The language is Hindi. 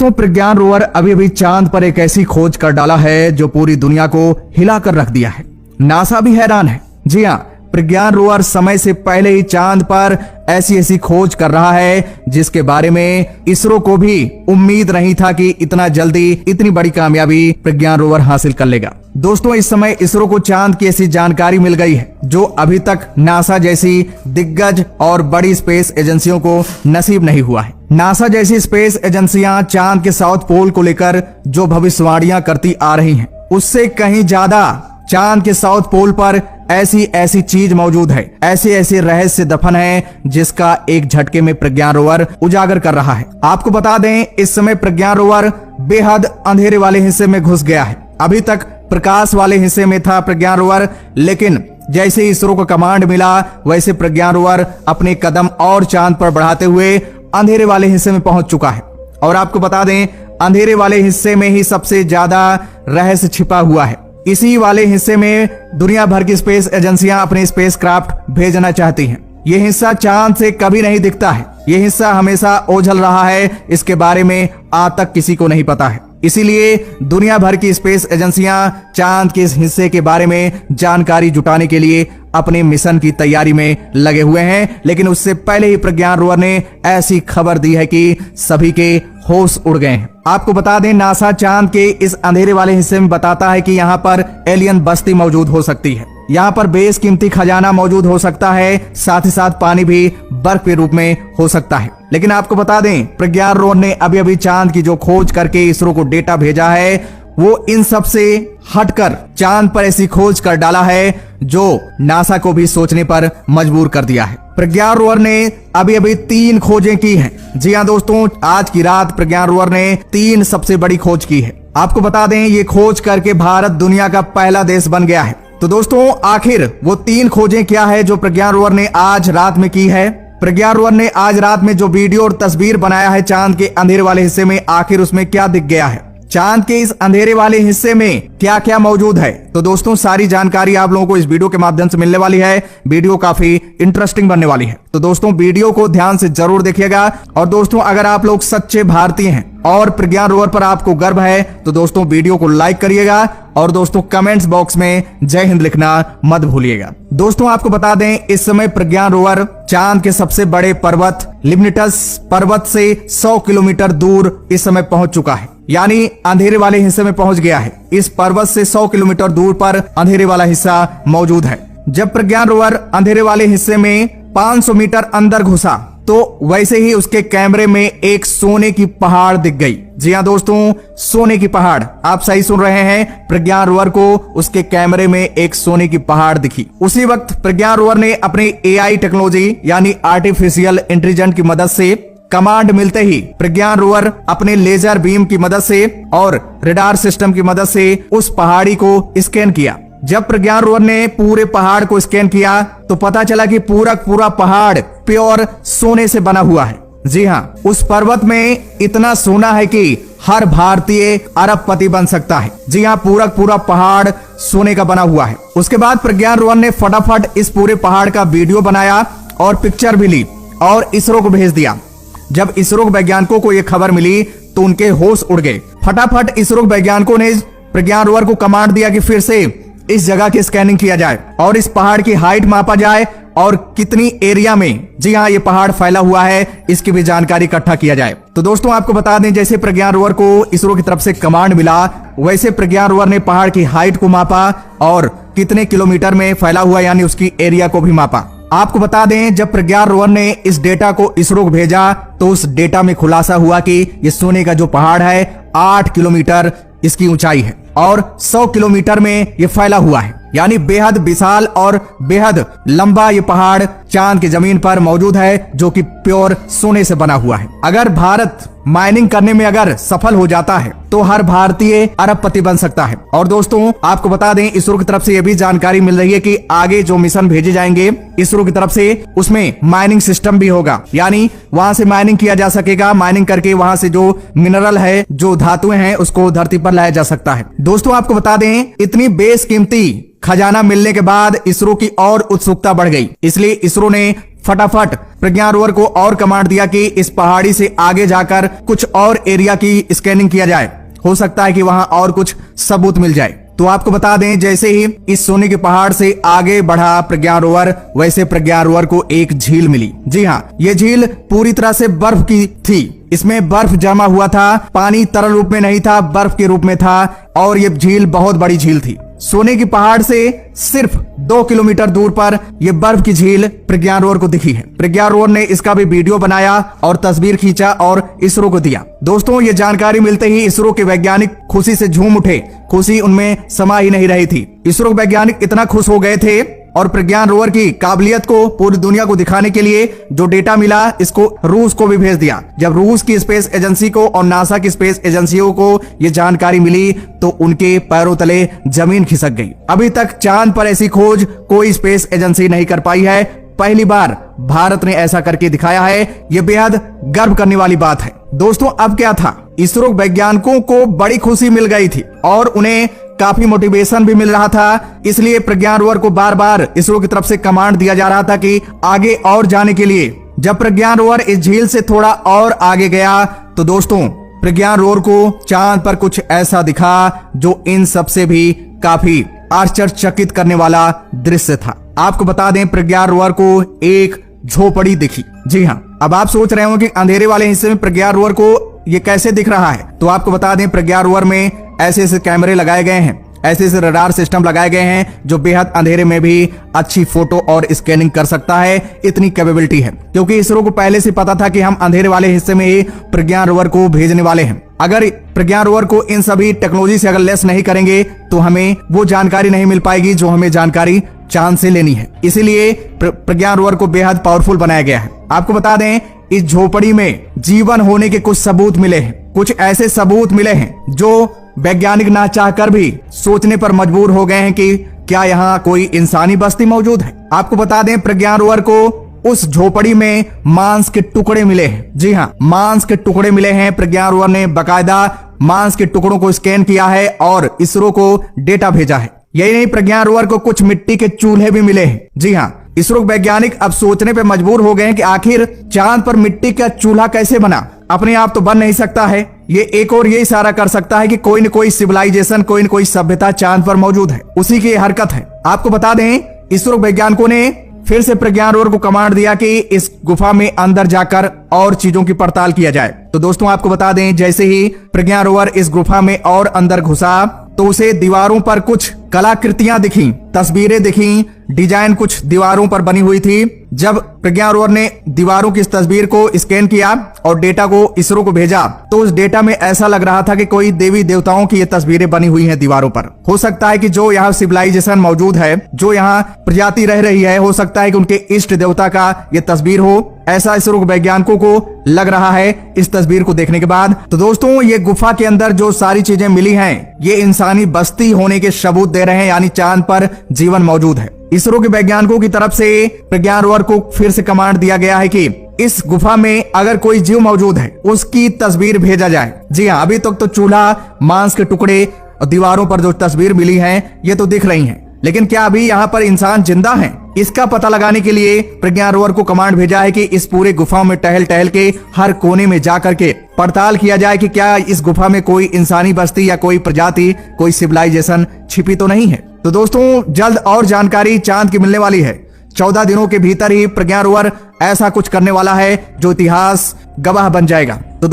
दोस्तों प्रज्ञान रोवर अभी अभी चांद पर एक ऐसी खोज कर डाला है जो पूरी दुनिया को हिलाकर रख दिया है। नासा भी हैरान है। जी हाँ, प्रज्ञान रोवर समय से पहले ही चांद पर ऐसी खोज कर रहा है जिसके बारे में इसरो को भी उम्मीद नहीं था कि इतना जल्दी इतनी बड़ी कामयाबी प्रज्ञान रोवर हासिल कर लेगा। दोस्तों इस समय इसरो को चांद की ऐसी जानकारी मिल गई है जो अभी तक नासा जैसी दिग्गज और बड़ी स्पेस एजेंसियों को नसीब नहीं हुआ है। नासा जैसी स्पेस एजेंसियां चांद के साउथ पोल को लेकर जो भविष्यवाणियां करती आ रही हैं, उससे कहीं ज्यादा चांद के साउथ पोल पर ऐसी चीज मौजूद है, ऐसे रहस्य दफन है जिसका एक झटके में प्रज्ञान रोवर उजागर कर रहा है। आपको बता दें इस समय प्रज्ञान रोवर बेहद अंधेरे वाले हिस्से में घुस गया है। अभी तक प्रकाश वाले हिस्से में था प्रज्ञान रोवर, लेकिन जैसे इसरो को कमांड मिला वैसे प्रज्ञान रोवर अपने कदम और चांद पर बढ़ाते हुए अंधेरे वाले हिस्से में पहुंच चुका है। और आपको बता दें अंधेरे वाले हिस्से में ही सबसे ज्यादा रहस्य छिपा हुआ है। इसी वाले हिस्से में दुनिया भर की स्पेस एजेंसियां अपने स्पेसक्राफ्ट भेजना चाहती हैं। ये हिस्सा चांद से कभी नहीं दिखता है, ये हिस्सा हमेशा ओझल रहा है, इसके बारे में आज तक किसी को नहीं पता है। इसीलिए दुनिया भर की स्पेस एजेंसियां चांद के इस हिस्से के बारे में जानकारी जुटाने के लिए अपने मिशन की तैयारी में लगे हुए हैं। लेकिन उससे पहले ही प्रज्ञान रोवर ने ऐसी खबर दी है कि सभी के होश उड़ गए हैं। आपको बता दें नासा चांद के इस अंधेरे वाले हिस्से में बताता है कि यहाँ पर एलियन बस्ती मौजूद हो सकती है, यहाँ पर बेशकीमती खजाना मौजूद हो सकता है, साथ ही साथ पानी भी बर्फ के रूप में हो सकता है। लेकिन आपको बता दें प्रज्ञान रोवर ने अभी अभी चांद की जो खोज करके इसरो को डेटा भेजा है वो इन सब से हटकर चांद पर ऐसी खोज कर डाला है जो नासा को भी सोचने पर मजबूर कर दिया है। प्रज्ञान रोवर ने अभी अभी 3 खोजें की हैं। जी हाँ दोस्तों, आज की रात प्रज्ञान रोवर ने 3 सबसे बड़ी खोज की है। आपको बता दें ये खोज करके भारत दुनिया का पहला देश बन गया है। तो दोस्तों आखिर वो 3 खोजें क्या है जो प्रज्ञान रोवर ने आज रात में की है। प्रज्ञान रोवर ने आज रात में जो वीडियो और तस्वीर बनाया है चांद के अंधेरे वाले हिस्से में, आखिर उसमें क्या दिख गया है, चांद के इस अंधेरे वाले हिस्से में क्या क्या मौजूद है। तो दोस्तों सारी जानकारी आप लोगों को इस वीडियो के माध्यम से मिलने वाली है। वीडियो काफी इंटरेस्टिंग बनने वाली है, तो दोस्तों वीडियो को ध्यान से जरूर देखिएगा। और दोस्तों अगर आप लोग सच्चे भारतीय हैं और प्रज्ञान रोवर पर आपको गर्व है तो दोस्तों वीडियो को लाइक करिएगा और दोस्तों कमेंट्स बॉक्स में जय हिंद लिखना मत भूलिएगा। दोस्तों आपको बता दें इस समय प्रज्ञान रोवर चांद के सबसे बड़े पर्वत लिम्निटस पर्वत से 100 किलोमीटर दूर इस समय पहुंच चुका है, यानी अंधेरे वाले हिस्से में पहुंच गया है। इस पर्वत से 100 किलोमीटर दूर पर अंधेरे वाला हिस्सा मौजूद है। जब प्रज्ञान रोवर अंधेरे वाले हिस्से में 500 मीटर अंदर घुसा तो वैसे ही उसके कैमरे में एक सोने की पहाड़ दिख गई। जी हाँ दोस्तों, सोने की पहाड़, आप सही सुन रहे हैं। प्रज्ञान रोवर को उसके कैमरे में एक सोने की पहाड़ दिखी। उसी वक्त प्रज्ञान रोवर ने अपनी AI टेक्नोलॉजी यानी आर्टिफिशियल इंटेलिजेंस की मदद से कमांड मिलते ही प्रज्ञान रोवर अपने लेजर बीम की मदद से और रडार सिस्टम की मदद से उस पहाड़ी को स्कैन किया। जब प्रज्ञान रोवर ने पूरे पहाड़ को स्कैन किया तो पता चला कि पूरा पहाड़ प्योर सोने से बना हुआ है। जी हाँ, उस पर्वत में इतना सोना है कि हर भारतीय अरबपति बन सकता है। जी हाँ, पूरा पहाड़ सोने का बना हुआ है। उसके बाद प्रज्ञान रोवर ने फटाफट इस पूरे पहाड़ का वीडियो बनाया और पिक्चर भी ली और इसरो को भेज दिया। जब इसरो वैज्ञानिकों को यह खबर मिली तो उनके होश उड़ गए। फटाफट इसरो वैज्ञानिकों ने प्रज्ञान रोवर को कमांड दिया कि फिर से इस जगह की स्कैनिंग किया जाए और इस पहाड़ की हाइट मापा जाए और कितनी एरिया में, जी हाँ, ये पहाड़ फैला हुआ है, इसकी भी जानकारी इकट्ठा किया जाए। तो दोस्तों आपको बता दें जैसे प्रज्ञान रोवर को इसरो की तरफ से कमांड मिला वैसे प्रज्ञान रोवर ने पहाड़ की हाइट को मापा और कितने किलोमीटर में फैला हुआ यानी उसकी एरिया को भी मापा। आपको बता दें जब प्रज्ञान रोवर ने इस डेटा को इसरो को भेजा तो उस डेटा में खुलासा हुआ कि ये सोने का जो पहाड़ है 8 किलोमीटर इसकी ऊंचाई है और 100 किलोमीटर में ये फैला हुआ है, यानी बेहद विशाल और बेहद लंबा ये पहाड़ चांद की जमीन पर मौजूद है जो कि प्योर सोने से बना हुआ है। अगर भारत माइनिंग करने में अगर सफल हो जाता है तो हर भारतीय अरबपति बन सकता है। और दोस्तों आपको बता दें इसरो की तरफ से यह भी जानकारी मिल रही है कि आगे जो मिशन भेजे जाएंगे इसरो की तरफ से उसमें माइनिंग सिस्टम भी होगा, यानी वहां से माइनिंग किया जा सकेगा। माइनिंग करके वहां से जो मिनरल है, जो धातुएं हैं, उसको धरती पर लाया जा सकता है। दोस्तों आपको बता दें इतनी बेशकीमती खजाना मिलने के बाद इसरो की और उत्सुकता बढ़ गई, इसलिए इसरो ने फटाफट प्रज्ञान रोवर को और कमांड दिया कि इस पहाड़ी से आगे जाकर कुछ और एरिया की स्कैनिंग किया जाए, हो सकता है कि वहां और कुछ सबूत मिल जाए। तो आपको बता दें, जैसे ही इस सोने के पहाड़ से आगे बढ़ा प्रज्ञान रोवर, वैसे प्रज्ञान रोवर को एक झील मिली। जी हाँ, ये झील पूरी तरह से बर्फ की थी। इसमें बर्फ जमा हुआ था, पानी तरल रूप में नहीं था, बर्फ के रूप में था और ये झील बहुत बड़ी झील थी। सोने की पहाड़ से सिर्फ 2 किलोमीटर दूर पर यह बर्फ की झील प्रज्ञान रोवर को दिखी है। प्रज्ञान रोवर ने इसका भी वीडियो बनाया और तस्वीर खींचा और इसरो को दिया। दोस्तों, ये जानकारी मिलते ही इसरो के वैज्ञानिक खुशी से झूम उठे। खुशी उनमें समा ही नहीं रही थी। इसरो के वैज्ञानिक इतना खुश हो गए थे और प्रज्ञान रोवर की काबिलियत को पूरी दुनिया को दिखाने के लिए जो डेटा मिला, इसको रूस को भी भेज दिया। जब रूस की स्पेस एजेंसी को और नासा की स्पेस एजेंसियों को ये जानकारी मिली तो उनके पैरों तले जमीन खिसक गई। अभी तक चांद पर ऐसी खोज कोई स्पेस एजेंसी नहीं कर पाई है। पहली बार भारत ने ऐसा करके दिखाया है। ये बेहद गर्व करने वाली बात है। दोस्तों, अब क्या था, इसरो वैज्ञानिकों को बड़ी खुशी मिल गई थी और उन्हें काफी मोटिवेशन भी मिल रहा था। इसलिए प्रज्ञान रोवर को बार बार इसरो की तरफ से कमांड दिया जा रहा था कि आगे और जाने के लिए। जब प्रज्ञान रोवर इस झील से थोड़ा और आगे गया तो दोस्तों, प्रज्ञान रोवर को चांद पर कुछ ऐसा दिखा जो इन सबसे भी काफी आश्चर्यचकित करने वाला दृश्य था। आपको बता दें, प्रज्ञान रोवर को एक झोपड़ी दिखी। जी हाँ, अब आप सोच रहे हो कि अंधेरे वाले हिस्से में प्रज्ञान रोवर को ये कैसे दिख रहा है। तो आपको बता दें, प्रज्ञान रोवर में ऐसे ऐसे कैमरे लगाए गए हैं, ऐसे ऐसे रडार सिस्टम लगाए गए हैं जो बेहद अंधेरे में भी अच्छी फोटो और स्कैनिंग कर सकता है। इतनी कैपेबिलिटी है क्योंकि इसरो को पहले से पता था कि हम अंधेरे वाले हिस्से में ही प्रज्ञान रोवर को भेजने वाले हैं। अगर प्रज्ञान रोवर को इन सभी टेक्नोलॉजी से अगर लेस नहीं करेंगे तो हमें वो जानकारी नहीं मिल पाएगी जो हमें जानकारी चांद से लेनी है। इसीलिए प्रज्ञान रोवर को बेहद पावरफुल बनाया गया है। आपको बता दें, इस झोपड़ी में जीवन होने के कुछ सबूत मिले हैं। कुछ ऐसे सबूत मिले हैं जो वैज्ञानिक ना चाहकर भी सोचने पर मजबूर हो गए हैं कि क्या यहाँ कोई इंसानी बस्ती मौजूद है। आपको बता दें, प्रज्ञान रोवर को उस झोपड़ी में मांस के टुकड़े मिले हैं। जी हाँ, मांस के टुकड़े मिले हैं। प्रज्ञान रोवर ने बाकायदा मांस के टुकड़ों को स्कैन किया है और इसरो को डेटा भेजा है। यही नहीं, प्रज्ञान रोवर को कुछ मिट्टी के चूल्हे भी मिले हैं। जी हाँ, इसरो वैज्ञानिक अब सोचने पे मजबूर हो गए हैं कि आखिर चांद पर मिट्टी का चूल्हा कैसे बना। अपने आप तो बन नहीं सकता है। ये एक और ये इशारा कर सकता है कि कोई न कोई सिविलाइजेशन, कोई न कोई सभ्यता चांद पर मौजूद है। उसी की हरकत है। आपको बता दें, इसरो वैज्ञानिकों ने फिर से प्रज्ञान रोवर को कमांड दिया कि इस गुफा में अंदर जाकर और चीजों की पड़ताल किया जाए। तो दोस्तों, आपको बता दें, जैसे ही प्रज्ञान रोवर इस गुफा में और अंदर घुसा तो उसे दीवारों पर कुछ कलाकृतियां दिखी, तस्वीरें दिखी, डिजाइन कुछ दीवारों पर बनी हुई थी। जब प्रज्ञान रोवर ने दीवारों की इस तस्वीर को स्कैन किया और डेटा को इसरो को भेजा तो उस डेटा में ऐसा लग रहा था कि कोई देवी देवताओं की ये तस्वीरें बनी हुई हैं दीवारों पर। हो सकता है कि जो यहाँ सिविलाइजेशन मौजूद है, जो यहाँ प्रजाति रह रही है, हो सकता है कि उनके इष्ट देवता का ये तस्वीर हो। ऐसा इसरो वैज्ञानिकों को लग रहा है इस तस्वीर को देखने के बाद। तो दोस्तों, ये गुफा के अंदर जो सारी चीजें मिली हैं, ये इंसानी बस्ती होने के सबूत दे रहे हैं, यानी चांद पर जीवन मौजूद है। इसरो के वैज्ञानिकों की तरफ से प्रज्ञान रोवर को फिर से कमांड दिया गया है कि इस गुफा में अगर कोई जीव मौजूद है उसकी तस्वीर भेजा जाए। जी हाँ, अभी तक तो चूल्हा, मांस के टुकड़े और दीवारों पर जो तस्वीर मिली है ये तो दिख रही है, लेकिन क्या अभी यहाँ पर इंसान जिंदा है? इसका पता लगाने के लिए प्रज्ञान रोवर को कमांड भेजा है कि इस पूरे गुफा में टहल टहल के हर कोने में जाकर के पड़ताल किया जाए कि क्या इस गुफा में कोई इंसानी बस्ती या कोई प्रजाति, कोई सिविलाइजेशन छिपी तो नहीं है। तो दोस्तों, जल्द और जानकारी चांद की मिलने वाली है। 14 दिनों के भीतर ही प्रज्ञान रोवर ऐसा कुछ करने वाला है जो इतिहास गवाह बन जाएगा। तो